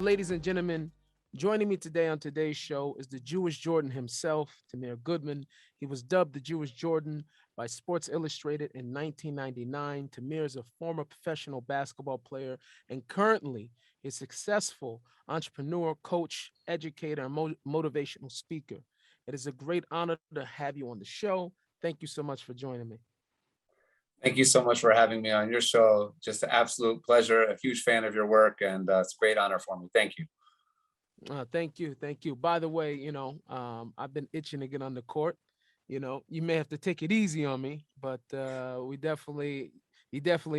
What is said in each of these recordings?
ladies and gentlemen, joining me today on today's show is the Jewish Jordan himself, Tamir Goodman. He was dubbed the Jewish Jordan by Sports Illustrated in 1999. Tamir is a former professional basketball player and currently a successful entrepreneur, coach, educator, and motivational speaker. It is a great honor to have you on the show. Thank you so much for joining me. Thank you so much for having me on your show. Just an absolute pleasure. A huge fan of your work, and it's a great honor for me. Thank you. Thank you, thank you. By the way, I've been itching to get on the court. You may have to take it easy on me, but you definitely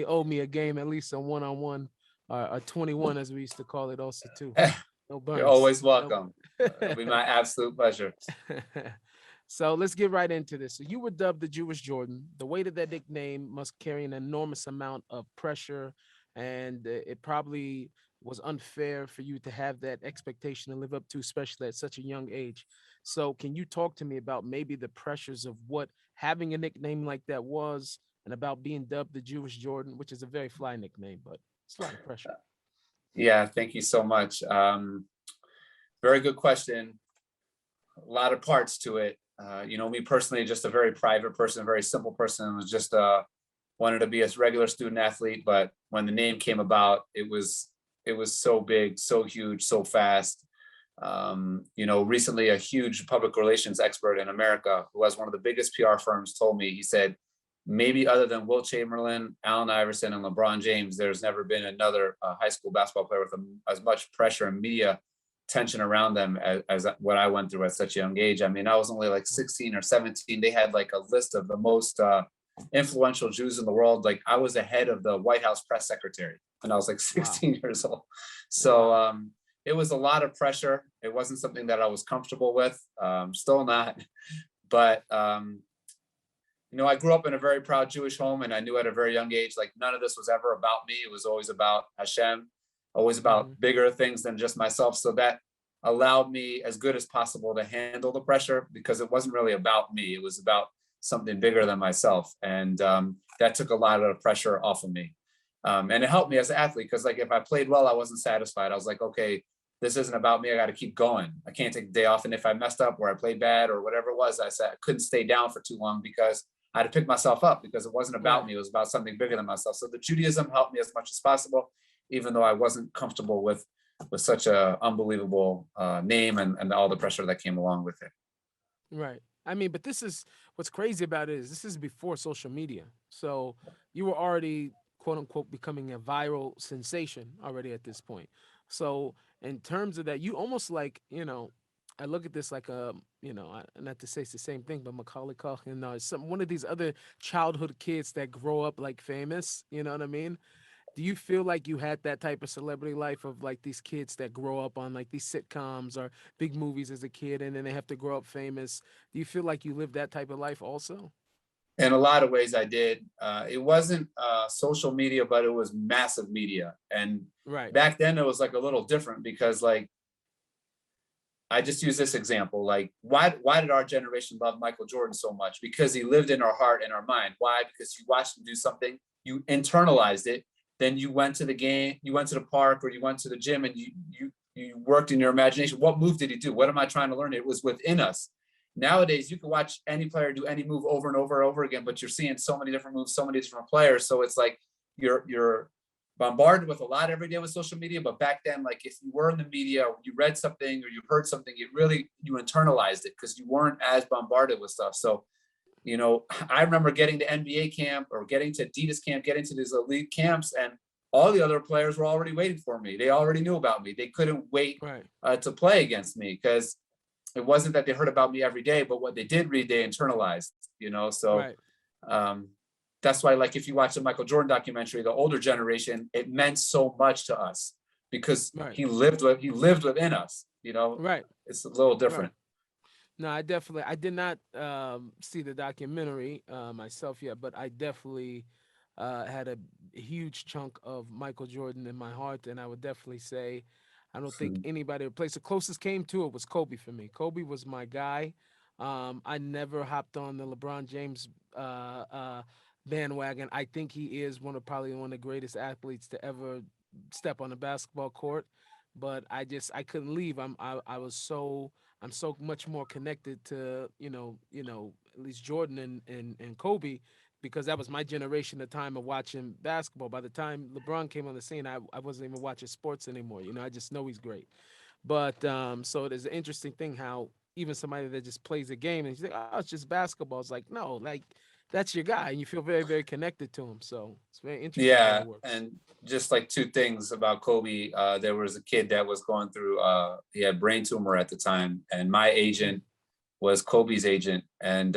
owe me a game, at least a one-on-one, a 21 as we used to call it, also too. No You're burns. always No. welcome. It'll be my absolute pleasure. So let's get right into this. So you were dubbed the Jewish Jordan. The weight of that nickname must carry an enormous amount of pressure, and it probably was unfair for you to have that expectation to live up to, especially at such a young age. So can you talk to me about maybe the pressures of what having a nickname like that was, and about being dubbed the Jewish Jordan, which is a very fly nickname, but it's a lot of pressure. Yeah, thank you so much. Very good question. A lot of parts to it. Me personally, just a very private person, a very simple person. Was just wanted to be a regular student athlete, but when the name came about, it was so big, so huge, so fast. Recently a huge public relations expert in America who has one of the biggest PR firms told me, he said, maybe other than Wilt Chamberlain, Allen Iverson, and LeBron James, there's never been another high school basketball player with as much pressure and media tension around them as what I went through at such a young age. I mean, I was only like 16 or 17. They had like a list of the most influential Jews in the world. Like I was the head of the White House press secretary when I was like Wow. 16 years old. So it was a lot of pressure. It wasn't something that I was comfortable with. Still not. But I grew up in a very proud Jewish home, and I knew at a very young age, like none of this was ever about me. It was always about Hashem, always Hmm. about bigger things than just myself. So that allowed me as good as possible to handle the pressure because it wasn't really about me. It was about something bigger than myself. And that took a lot of the pressure off of me. And it helped me as an athlete because like if I played well, I wasn't satisfied. I was like, okay, this isn't about me. I got to keep going. I can't take a day off. And if I messed up or I played bad or whatever it was, I said I couldn't stay down for too long because I had to pick myself up because it wasn't about Right. me. It was about something bigger than myself. So the Judaism helped me as much as possible, even though I wasn't comfortable with such a unbelievable name and all the pressure that came along with it. Right. I mean, but this is what's crazy about it is this is before social media. So you were already quote unquote becoming a viral sensation already at this point. So in terms of that, you almost like, I look at this like not to say it's the same thing, but Macaulay Culkin, one of these other childhood kids that grow up like famous. You know what I mean? Do you feel like you had that type of celebrity life of like these kids that grow up on like these sitcoms or big movies as a kid and then they have to grow up famous? Do you feel like you lived that type of life also? In a lot of ways, I did. It wasn't social media, but it was massive media. And Right. back then, it was like a little different because, like, I just use this example. Like, why did our generation love Michael Jordan so much? Because he lived in our heart and our mind. Why? Because you watched him do something, you internalized it, then you went to the game, you went to the park, or you went to the gym, and you worked in your imagination. What move did he do? What am I trying to learn? It was within us. Nowadays, you can watch any player do any move over and over and over again, but you're seeing so many different moves, so many different players. So it's like you're bombarded with a lot every day with social media. But back then, like if you were in the media or you read something or you heard something, you internalized it because you weren't as bombarded with stuff. So I remember getting to NBA camp or getting to Adidas camp, getting to these elite camps, and all the other players were already waiting for me. They already knew about me. They couldn't wait Right. to play against me because it wasn't that they heard about me every day, but what they did read, they internalized. So Right. um, that's why, like, if you watch the Michael Jordan documentary, the older generation, it meant so much to us because Right. he lived within us. Right. It's a little Right. different. No, I did not see the documentary myself yet, but I definitely had a huge chunk of Michael Jordan in my heart, and I would definitely say I don't think anybody replaced. The closest came to it was Kobe for me. Kobe was my guy. I never hopped on the LeBron James bandwagon. I think he is probably one of the greatest athletes to ever step on the basketball court. but I couldn't leave. I was so I'm so much more connected to at least Jordan and Kobe, because that was my generation, the time of watching basketball. By the time LeBron came on the scene, I wasn't even watching sports anymore. I just know he's great. But so it is an interesting thing how even somebody that just plays a game and you think, oh, it's just basketball. It's like, no, like that's your guy, and you feel very, very connected to him. So it's very interesting how Yeah, that works. and just like two things about Kobe. There was a kid that was going through. He had brain tumor at the time, and my Mm, agent was Kobe's agent, and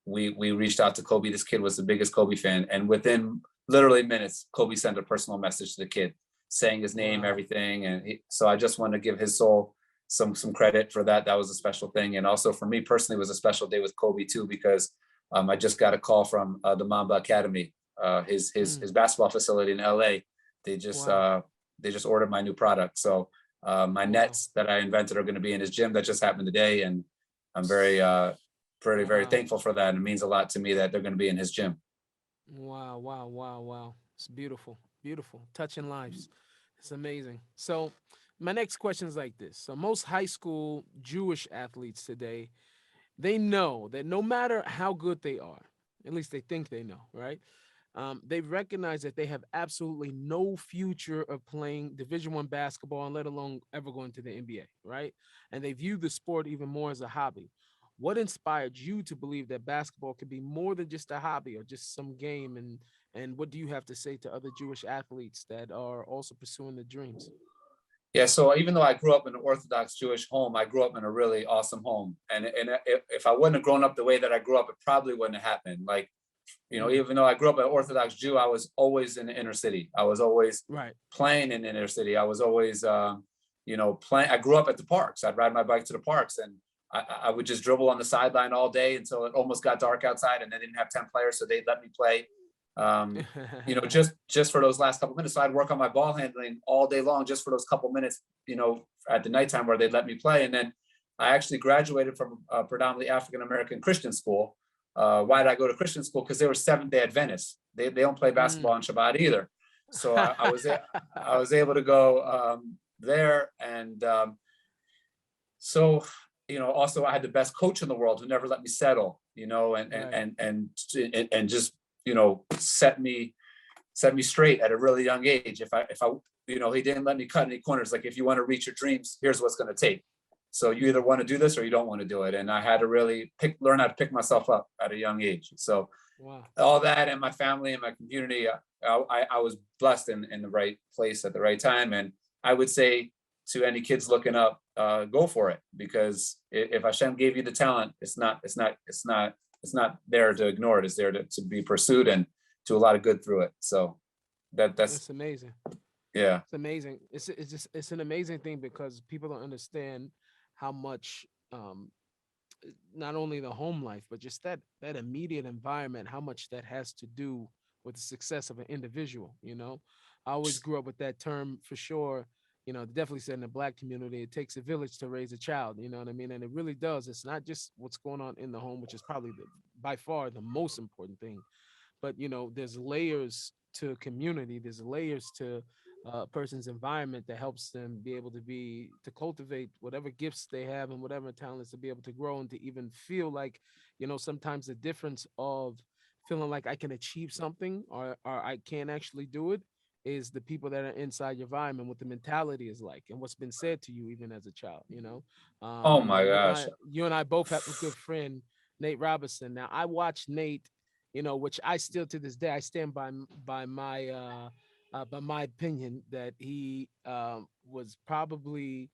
we reached out to Kobe. This kid was the biggest Kobe fan, and within literally minutes, Kobe sent a personal message to the kid, saying his name, wow. everything, and so I just want to give his soul some credit for that. That was a special thing, and also for me personally, it was a special day with Kobe too because I just got a call from the Mamba Academy, his his Mm, his basketball facility in LA. They just wow. uh, they just ordered my new product, so my Wow. nets that I invented are going to be in his gym. That just happened today, and I'm very Wow. thankful for that. And it means a lot to me that they're going to be in his gym. Wow. Wow. Wow. Wow. It's beautiful. Beautiful. Touching lives. It's amazing. So my next question is like this. So most high school Jewish athletes today, they know that no matter how good they are, at least they think they know, right? They recognize that they have absolutely no future of playing Division I basketball, and let alone ever going to the NBA, right? And they view the sport even more as a hobby. What inspired you to believe that basketball could be more than just a hobby or just some game? And what do you have to say to other Jewish athletes that are also pursuing the dreams? Yeah, so even though I grew up in an Orthodox Jewish home, I grew up in a really awesome home. And if I wouldn't have grown up the way that I grew up, it probably wouldn't have happened. Like, Mm, even though I grew up an Orthodox Jew, I was always in the inner city. I was always right. playing in the inner city. I was always, playing. I grew up at the parks. I'd ride my bike to the parks, and I would just dribble on the sideline all day until it almost got dark outside, and they didn't have 10 players, so they'd let me play. Um, just for those last couple minutes. So I'd work on my ball handling all day long, just for those couple minutes. At the nighttime where they'd let me play, and then I actually graduated from a predominantly African American Christian school. Why did I go to Christian school? Because they were Seventh Day Adventists. They don't play basketball Mm. on Shabbat either. So I was able to go there, and so also I had the best coach in the world who never let me settle. Right. And just set me straight at a really young age. If he didn't let me cut any corners. Like, if you want to reach your dreams, here's what's going to take. So you either Mm. want to do this or you don't want to do it. And I had to really learn how to pick myself up at a young age. So Wow. all that, and my family and my community, I was blessed in the right place at the right time. And I would say to any kids looking up, go for it, because if Hashem gave you the talent, it's not there to ignore it. It's there to be pursued and do a lot of good through it. So that's It's amazing. yeah. It's amazing. It's an amazing thing because people don't understand how much not only the home life but just that immediate environment, how much that has to do with the success of an individual. I always grew up with that term for sure. Definitely said in the Black community, it takes a village to raise a child. You know what I mean? And it really does. It's not just what's going on in the home, which is probably by far the most important thing, but there's layers to community, there's layers to a person's environment that helps them be able to cultivate whatever gifts they have and whatever talents, to be able to grow and to even feel like, sometimes the difference of feeling like I can achieve something, or I can actually do it, is the people that are inside your environment, what the mentality is like and what's been said to you even as a child. Oh my You and gosh. I both have a good friend, Nate Robinson. Now I watched Nate, which I still to this day I stand by my opinion that he was probably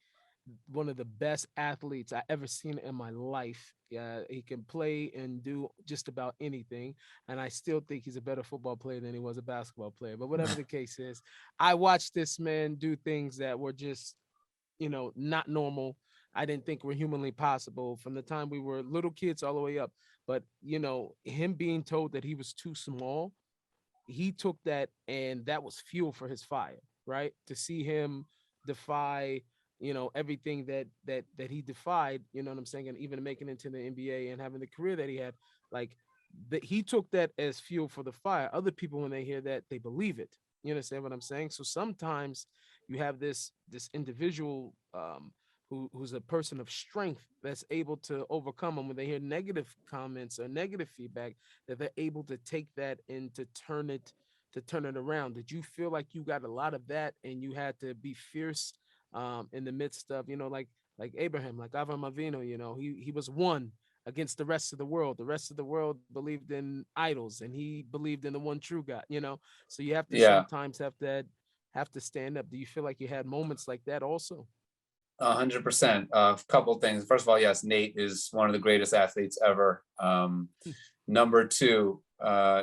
one of the best athletes I ever seen in my life. Yeah, he can play and do just about anything, and I still think he's a better football player than he was a basketball player. But whatever the case is, I watched this man do things that were just not normal. I didn't think were humanly possible from the time we were little kids all the way up. But him being told that he was too small, he took that, and that was fuel for his fire, right? To see him defy, everything that he defied, you know what I'm saying, and even making it into the NBA and having the career that he had, like, that he took that as fuel for the fire. Other people, when they hear that, they believe it. You understand what I'm saying? So sometimes you have this individual who's a person of strength that's able to overcome them when they hear negative comments or negative feedback, that they're able to take that and to turn it around. Did you feel like you got a lot of that and you had to be fierce in the midst of, like Abraham, like Avram Avinu, he was one against the rest of the world. The rest of the world believed in idols and he believed in the one true God. So you have to Yeah, sometimes have to stand up. Do you feel like you had moments like that also? 100%. A couple things. First of all, yes, Nate is one of the greatest athletes ever. Number two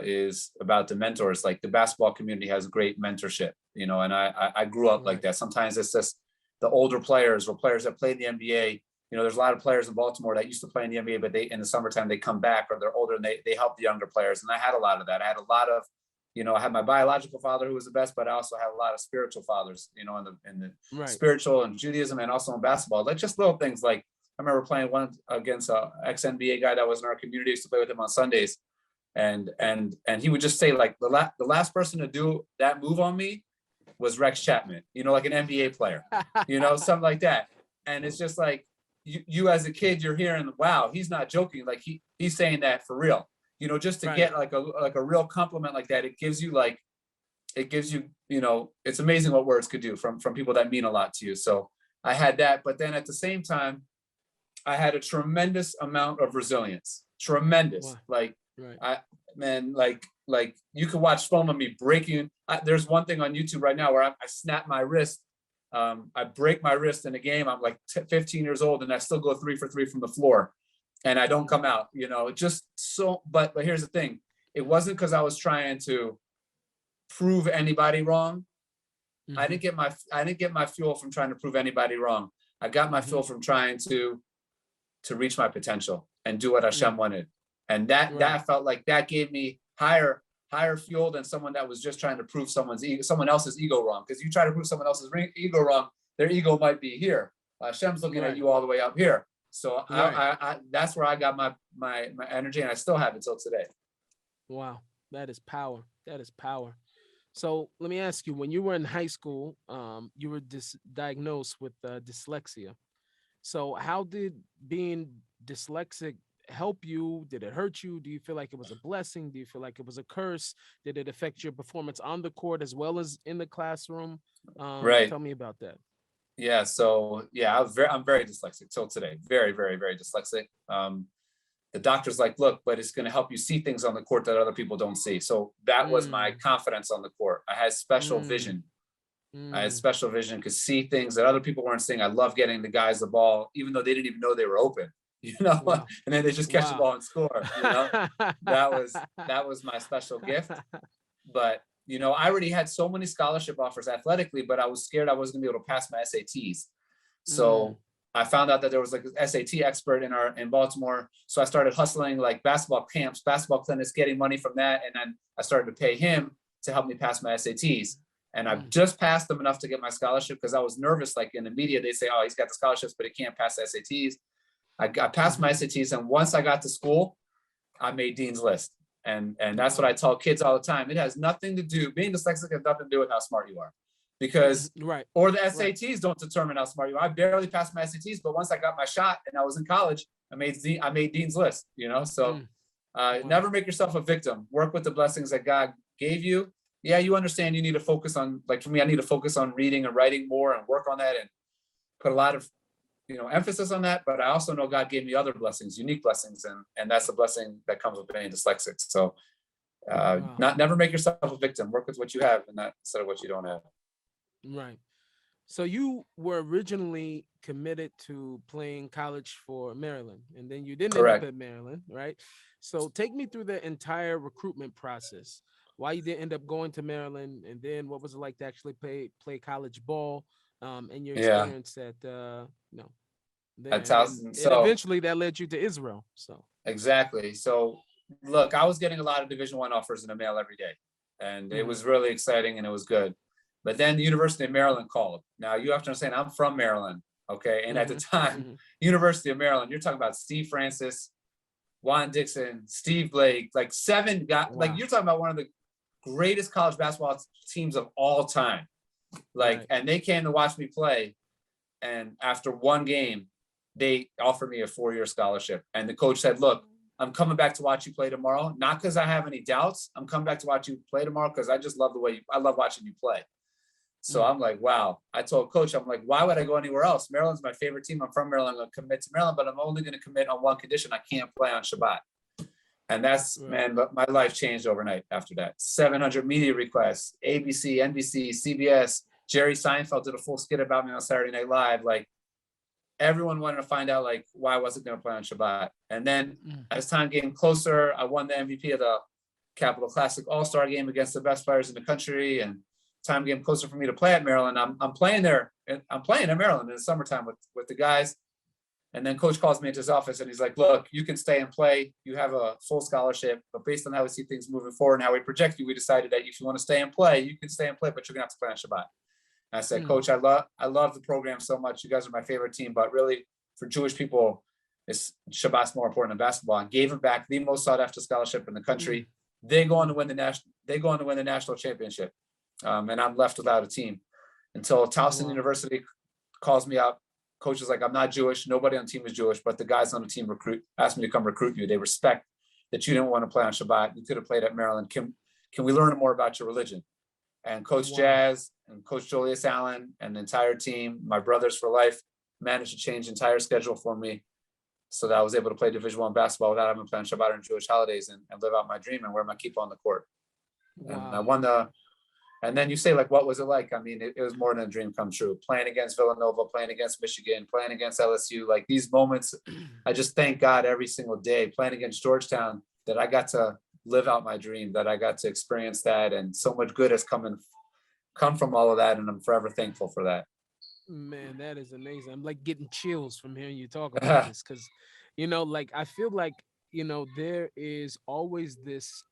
is about the mentors. Like the basketball community has great mentorship, and I grew up like Right. that. Sometimes it's just the older players or players that played the NBA. There's a lot of players in Baltimore that used to play in the NBA, but they in the summertime they come back or they're older and they help the younger players. And I had a lot of that. I had a lot of, I had my biological father who was the best, but I also had a lot of spiritual fathers, in the Right. spiritual and Judaism and also in basketball. Like just little things like I remember playing one against a ex NBA guy that was in our community. I used to play with him on Sundays, and he would just say like the last person to do that move on me was Rex Chapman, like an NBA player, something like that. And it's just like you as a kid, you're hearing, wow, he's not joking. Like he's saying that for real, just to Right. get like a real compliment like that. It's amazing what words could do from people that mean a lot to you. So I had that, but then at the same time, I had a tremendous amount of resilience. Tremendous. Wow. Like Right. I man, like you could watch film of me breaking. There's one thing on YouTube right now where I snap my wrist. I break my wrist in a game. I'm like 15 years old and I still go 3 for 3 from the floor, and I don't Mm. come out. Just so. But here's the thing: it wasn't because I was trying to prove anybody wrong. I Mm-hmm. didn't get my fuel from trying to prove anybody wrong. I got my Mm-hmm. fuel from trying to reach my potential and do what Hashem Mm. wanted. And that Right. I felt like that gave me higher fuel than someone that was just trying to prove someone else's ego wrong. Because you try to prove someone else's ego wrong, their ego might be here. Hashem's looking at Right. you all the way up here. So Right. I that's where I got my energy, and I still have it till today. Wow. That is power. That is power. So let me ask you, when you were in high school, you were diagnosed with dyslexia. So how did being dyslexic help you? Did it hurt you? Do you feel like it was a blessing? Do you feel like it was a curse? Did it affect your performance on the court as well as in the classroom? Right. Tell me about that. Yeah. So yeah, I'm very dyslexic till today. Very, very, very dyslexic. The doctor's like, look, but it's going to help you see things on the court that other people don't see. So that was my Mm, confidence on the court. I had special mm, vision. I had mm. special vision, could see things that other people weren't seeing. I love getting the guys the ball, even though they didn't even know they were open, and Wow. then they just catch the Wow. ball and score. That was my special gift. But I already had so many scholarship offers athletically, but I was scared I wasn't gonna be able to pass my SATs. Mm, So I found out that there was like an SAT expert in Baltimore. So I started hustling like basketball camps, basketball clinics, getting money from that, and then I started to pay him to help me pass my SATs. And I've mm, just passed them enough to get my scholarship because I was nervous. Like in the media, they say, "Oh, he's got the scholarships, but he can't pass the SATs." I passed my mhm, SATs, and once I got to school, I made Dean's List. And that's what I wow. tell kids all the time. It has nothing to do, being dyslexic has nothing to do with how smart you are. Because, Right. or the Right. SATs don't determine how smart you are. I barely passed my SATs, but once I got my shot and I was in college, I made Dean's List. So Mm, wow. never make yourself a victim. Work with the blessings that God gave you. Yeah, you understand you need to focus on, like for me, I need to focus on reading and writing more and work on that and put a lot of emphasis on that. But I also know God gave me other blessings, unique blessings, and that's the blessing that comes with being dyslexic. So Wow. not never make yourself a victim. Work with what you have and not instead of what you don't have. Right. So you were originally committed to playing college for Maryland, and then you didn't end up Correct. at Maryland, right? So take me through the entire recruitment process. Why you didn't end up going to Maryland, and then what was it like to actually play college ball, and your Yeah. experience at there, That's and how. then So eventually that led you to Israel. So. exactly. So look, I was getting a lot of Division 1 offers in the mail every day, and it Hmm. was really exciting and it was good. But then the University of Maryland called. Now you have to understand, I'm from Maryland, okay? And at the Hmm. time, Hmm. University of Maryland, you're talking about Steve Francis, Juan Dixon, Steve Blake, like 7 guys. Like Wow. you're talking about one of the greatest college basketball teams of all time. Like, Right. and they came to watch me play. And after one game, they offered me a 4-year scholarship. And the coach said, look, I'm coming back to watch you play tomorrow. Not because I have any doubts. I'm coming back to watch you play tomorrow because I just love the way I love watching you play. So Mm. I'm like, wow. I told coach, I'm like, why would I go anywhere else? Maryland's my favorite team. I'm from Maryland. I'm going to commit to Maryland, but I'm only going to commit on one condition. I can't play on Shabbat. And that's, Right. man, but my life changed overnight after that. 700 media requests, ABC, NBC, CBS. Jerry Seinfeld did a full skit about me on Saturday Night Live. Like, everyone wanted to find out, like, why I wasn't going to play on Shabbat. And then Mm. as time getting closer, I won the MVP of the Capital Classic All-Star game against the best players in the country. And time getting closer for me to play at Maryland. I'm playing there. I'm playing in Maryland in the summertime with the guys. And then coach calls me into his office and he's like, look, you can stay and play. You have a full scholarship, but based on how we see things moving forward and how we project you, we decided that if you want to stay and play, you can stay and play, but you're gonna have to play on Shabbat. And I said, Mm. coach, I love the program so much. You guys are my favorite team, but really for Jewish people, Shabbat's more important than basketball. I gave him back the most sought after scholarship in the Mm. country. They go on to Mm. win the national championship. And I'm left without a team until Towson Wow. University calls me up. Coach is like, I'm not Jewish. Nobody on the team is Jewish, but the guys on the team asked me to come recruit you. They respect that you didn't want to play on Shabbat. You could have played at Maryland. Can we learn more about your religion? And Coach Wow. Jazz and Coach Julius Allen and the entire team, my brothers for life, managed to change the entire schedule for me so that I was able to play Division I basketball without having to play on Shabbat and Jewish holidays and live out my dream and wear my kippah on the court. And I Wow. won and then you say, like, what was it like? I mean, it was more than a dream come true. Playing against Villanova, playing against Michigan, playing against LSU, like these moments, I just thank God every single day. Playing against Georgetown, that I got to live out my dream, that I got to experience that, and so much good has come from all of that, and I'm forever thankful for that. Man, that is amazing. I'm like getting chills from hearing you talk about this because, like I feel like, there is always this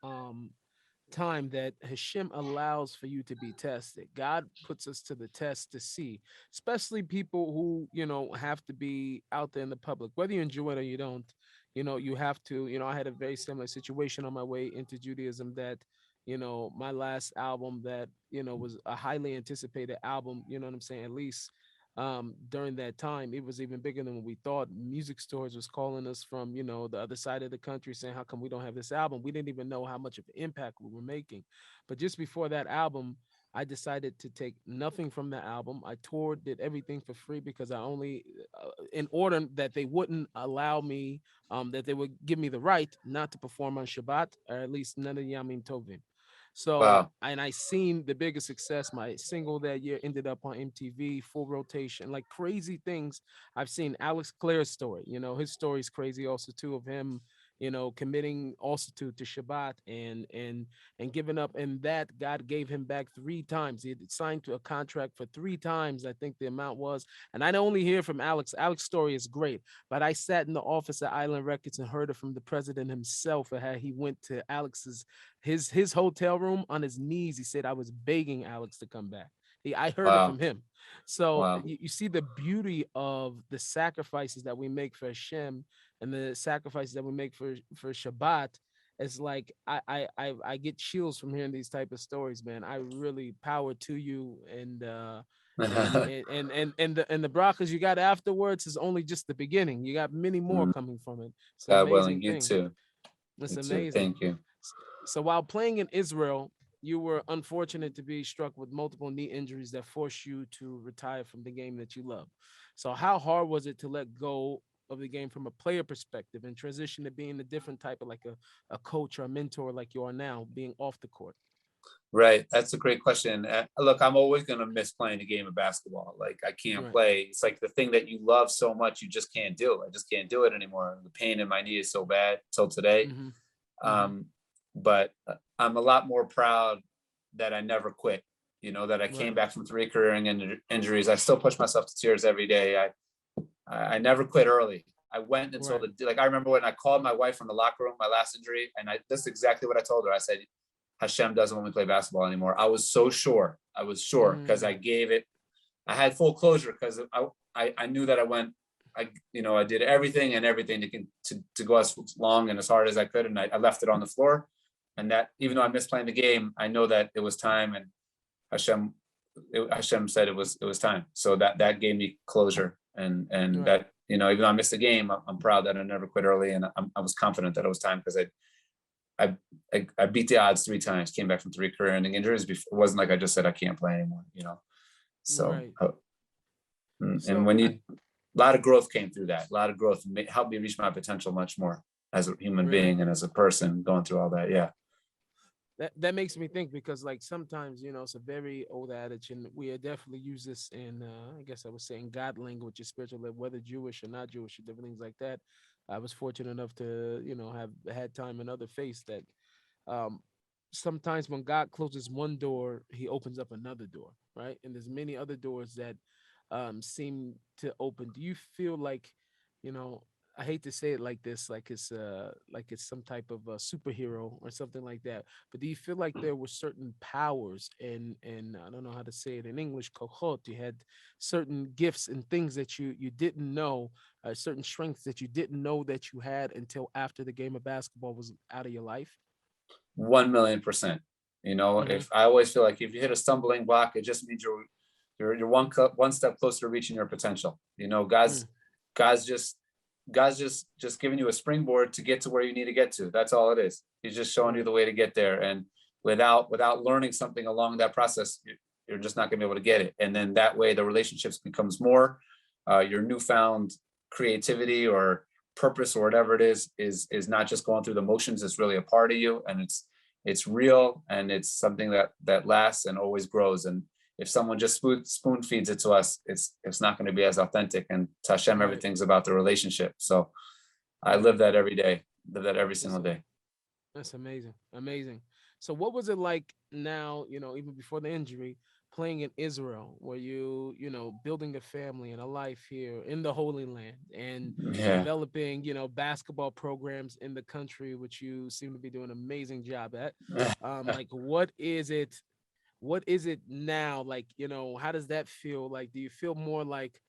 time that Hashem allows for you to be tested. God puts us to the test to see, especially people who, have to be out there in the public, whether you enjoy it or you don't. You have to, I had a very similar situation on my way into Judaism that, my last album that, was a highly anticipated album, you know what I'm saying? At least during that time, it was even bigger than what we thought. Music stores was calling us from, the other side of the country saying, how come we don't have this album? We didn't even know how much of an impact we were making. But just before that album, I decided to take nothing from the album. I toured, did everything for free because I only, in order that they wouldn't allow me, that they would give me the right not to perform on Shabbat, or at least none of Yamim Tovim. So, Wow. and I seen the biggest success. My single that year ended up on MTV, full rotation, like crazy things. I've seen Alex Clare's story. His story is crazy also too, of him, committing also to Shabbat and giving up. And that God gave him back 3 times. He had signed to a contract for 3 times, I think the amount was. And I only hear from Alex. Alex's story is great, but I sat in the office at Island Records and heard it from the president himself, and how he went to Alex's his hotel room on his knees. He said, I was begging Alex to come back. I heard it Wow. from him. So Wow. you see the beauty of the sacrifices that we make for Hashem and the sacrifices that we make for Shabbat. It's like I get chills from hearing these type of stories, man. I really power to you, and the brachas you got afterwards is only just the beginning. You got many more coming from it. It's an God willing, amazing you thing. too. It's You too. amazing. Thank you. So while playing in Israel, you were unfortunate to be struck with multiple knee injuries that forced you to retire from the game that you love. So how hard was it to let go of the game from a player perspective and transition to being a different type of, like a coach or a mentor like you are now, being off the court? Right. That's a great question. Look, I'm always going to miss playing a game of basketball. Like, I can't Right. play. It's like the thing that you love so much, you just can't do. I just can't do it anymore. The pain in my knee is so bad till today. Mm-hmm. Mm-hmm. Um, but I'm a lot more proud that I never quit. That I came Right. back from 3 career injuries. I still push myself to tears every day. I never quit early. I went until Right. I remember when I called my wife from the locker room, my last injury, and this is exactly what I told her. I said, Hashem doesn't want me to play basketball anymore. I was so sure. I was sure because I Mm. gave it. I had full closure because I knew that I went. I did everything to go as long and as hard as I could, and I left it on the floor. And that even though I missed playing the game, I know that it was time, and Hashem, Hashem said it was time. So that gave me closure, and Right. that, even though I missed the game, I'm proud that I never quit early, and I was confident that it was time, because I beat the odds 3 times, came back from 3 career-ending injuries. Before, it wasn't like I just said I can't play anymore. So, Right. and So when I, you, a lot of growth came through that. A lot of growth helped me reach my potential much more as a human really, being and as a person going through all that. Yeah. that makes me think, because like sometimes, it's a very old adage, and we definitely use this in, I guess I would say, in God language, spiritual, whether Jewish or not Jewish, or different things like that. I was fortunate enough to, have had time in other faiths that, um, sometimes when God closes one door, He opens up another door, right? And there's many other doors that, seem to open. Do you feel like, you know, I hate to say it like this, like it's some type of a superhero or something like that. But do you feel like there were certain powers, and I don't know how to say it in English, kohot? You had certain gifts and things that you didn't know, certain strengths that you didn't know that you had until after the game of basketball was out of your life. 1,000,000%. Hmm. If I always feel like if you hit a stumbling block, it just means you're one step closer to reaching your potential. Mm, God's just God's just giving you a springboard to get to where you need to get to. That's all it is. He's just showing you right. the way to get there. And without learning something along that process, you're just not going to be able to get it. And then that way, the relationships becomes more. Your newfound creativity or purpose or whatever it is not just going through the motions. It's really a part of you, and it's real, and it's something that lasts and always grows. And if someone just spoon feeds it to us, it's not going to be as authentic. And to Hashem, Right. everything's about the relationship. So I Right. live that every day, live that every That's single day. That's amazing. Amazing. So what was it like now, even before the injury, playing in Israel, where building a family and a life here in the Holy Land, and Yeah. developing, basketball programs in the country, which you seem to be doing an amazing job at. Like what is it now? Like, how does that feel? Like, do you feel more like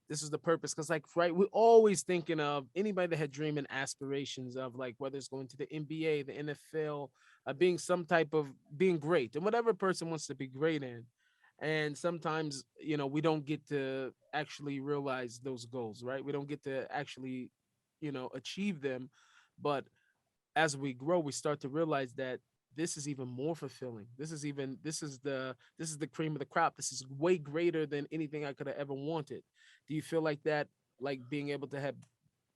this is the purpose? Because, like, right, we're always thinking of anybody that had dream and aspirations of, like, whether it's going to the NBA, the NFL, being some type of being great, and whatever person wants to be great in. And sometimes, we don't get to actually realize those goals, right? We don't get to actually, achieve them. But as we grow, we start to realize that this is even more fulfilling. This is the cream of the crop. This is way greater than anything I could have ever wanted. Do you feel like that, like being able to have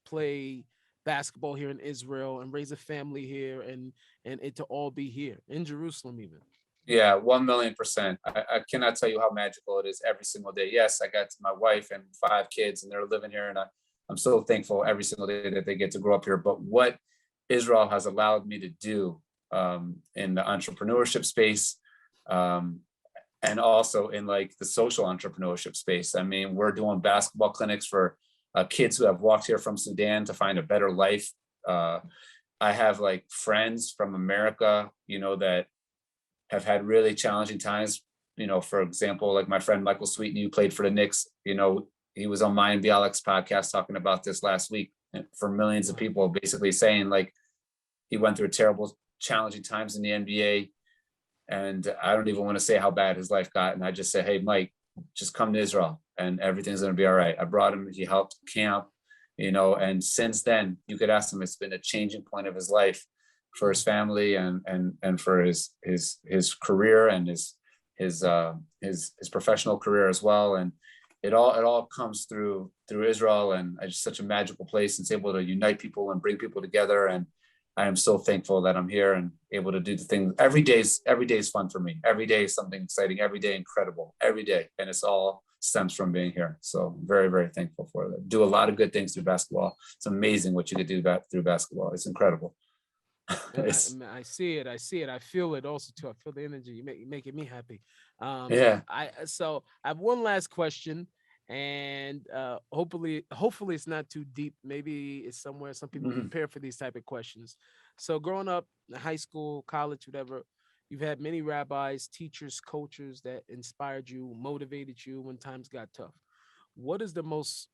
play basketball here in Israel and raise a family here, and it to all be here in Jerusalem even? Yeah, 1,000,000%. I cannot tell you how magical it is every single day. Yes, I got my wife and 5 kids, and they're living here, and I'm so thankful every single day that they get to grow up here. But what Israel has allowed me to do, in the entrepreneurship space, um, and also in like the social entrepreneurship space. I mean, we're doing basketball clinics for kids who have walked here from Sudan to find a better life. Uh, I have like friends from America, that have had really challenging times. For example, like my friend Michael Sweeten, who played for the Knicks, he was on mine and Bialik's podcast talking about this last week, and for millions of Wow. people, basically saying like he went through terrible, challenging times in the NBA. And I don't even want to say how bad his life got. And I just said, hey, Mike, just come to Israel and everything's going to be all right. I brought him, he helped camp, and since then, you could ask him, it's been a changing point of his life for his Mm. family and for his career and his professional career as well. And it all comes through Israel, and it's just such a magical place. It's able to unite people and bring people together. And I am so thankful that I'm here and able to do the things. Every day is fun for me. Every day is something exciting. Every day incredible. Every day, and it's all stems from being here. So very, very thankful for that. Do a lot of good things through basketball. It's amazing what you could do through basketball. It's incredible. It's I see it. I see it. I feel it also too. I feel the energy. Making me happy. yeah. I have one last question, and hopefully it's not too deep. Maybe it's somewhere some people Mhm. prepare for these type of questions. So growing up in high school, college, whatever, you've had many rabbis, teachers, coaches that inspired you, motivated you when times got tough. What is the most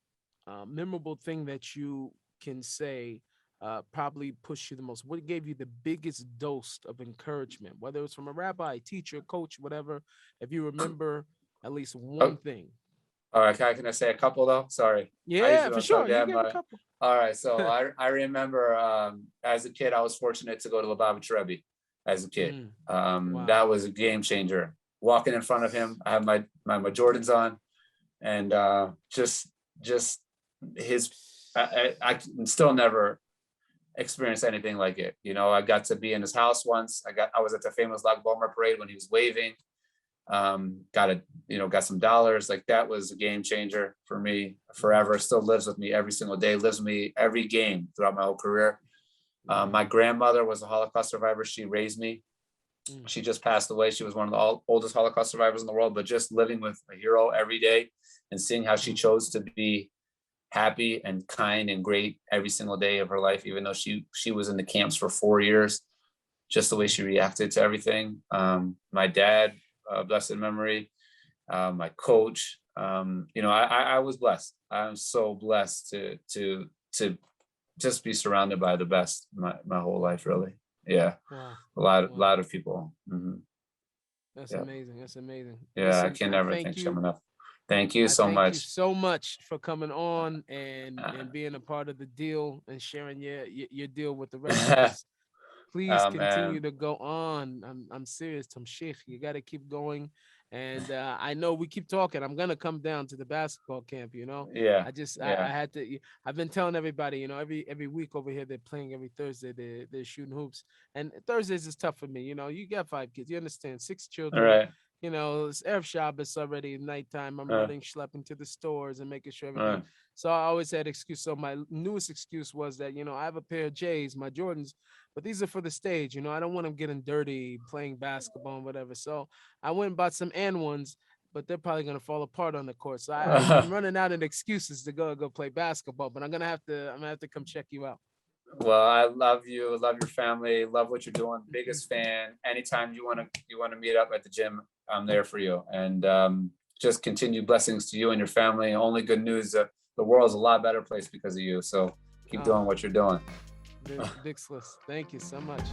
memorable thing that you can say probably pushed you the most? What gave you the biggest dose of encouragement, whether it's from a rabbi, teacher, coach, whatever? If you remember at least Oh, one thing. all right. Can I say a couple though? Sorry. I Yeah, usually for don't talk sure. You that give a much. couple. All right. So I remember as a kid, I was fortunate to go to Lubavitch Rebbe as a kid. Mm, wow. That was a game changer. Walking in front of him, I had my Jordans on, and just his. I can still never experience anything like it. You know, I got to be in his house once. I was at the famous Lag Bomer parade when he was waving. Got some dollars. Like that was a game changer for me forever. Still lives with me every single day. Lives with me every game throughout my whole career. Mm, My grandmother was a Holocaust survivor. She raised me. mm, She just passed away. She was one of the oldest Holocaust survivors in the world. But just living with a hero every day and seeing how she mm, chose to be happy and kind and great every single day of her life, even though she was in the camps for 4 years. Just the way mm. she reacted to everything. My dad, blessed memory, my coach. I was blessed. I'm so blessed to just be surrounded by the best my whole life, really. Yeah, Wow. a lot Wow. lot of people. That's Yeah, amazing. That's amazing. yeah. I Listen, can I never thank thank you. Shem enough. Thank you I so thank you much. so much for coming on and Uh, being a part of the deal and sharing your deal with the rest of us. Please oh continue man, to go on. I'm serious, Tamshich. You got to keep going. And I know we keep talking. I'm gonna come down to the basketball camp. yeah, I yeah. had to. I've been telling everybody. Every week over here they're playing. Every Thursday they're shooting hoops. And Thursdays is tough for me. You got 5 kids. You understand? 6 children. All right, It's Erev Shabbos already nighttime. I'm uh, running, schlepping to the stores and making sure uh, everything. So I always had excuse. So my newest excuse was that I have a pair of J's, my Jordans, but these are for the stage. I don't want them getting dirty playing basketball and whatever. So I went and bought some and ones, but they're probably gonna fall apart on the court. So I'm running out of excuses to go play basketball. But I'm gonna have to come check you out. well, I love you, love your family, love what you're doing. Biggest fan. Anytime you wanna meet up at the gym, I'm there for you. And just continued blessings to you and your family. Only good news. The world's a lot better place because of you. So keep Ah, doing what you're doing. Dixless. Thank you so much.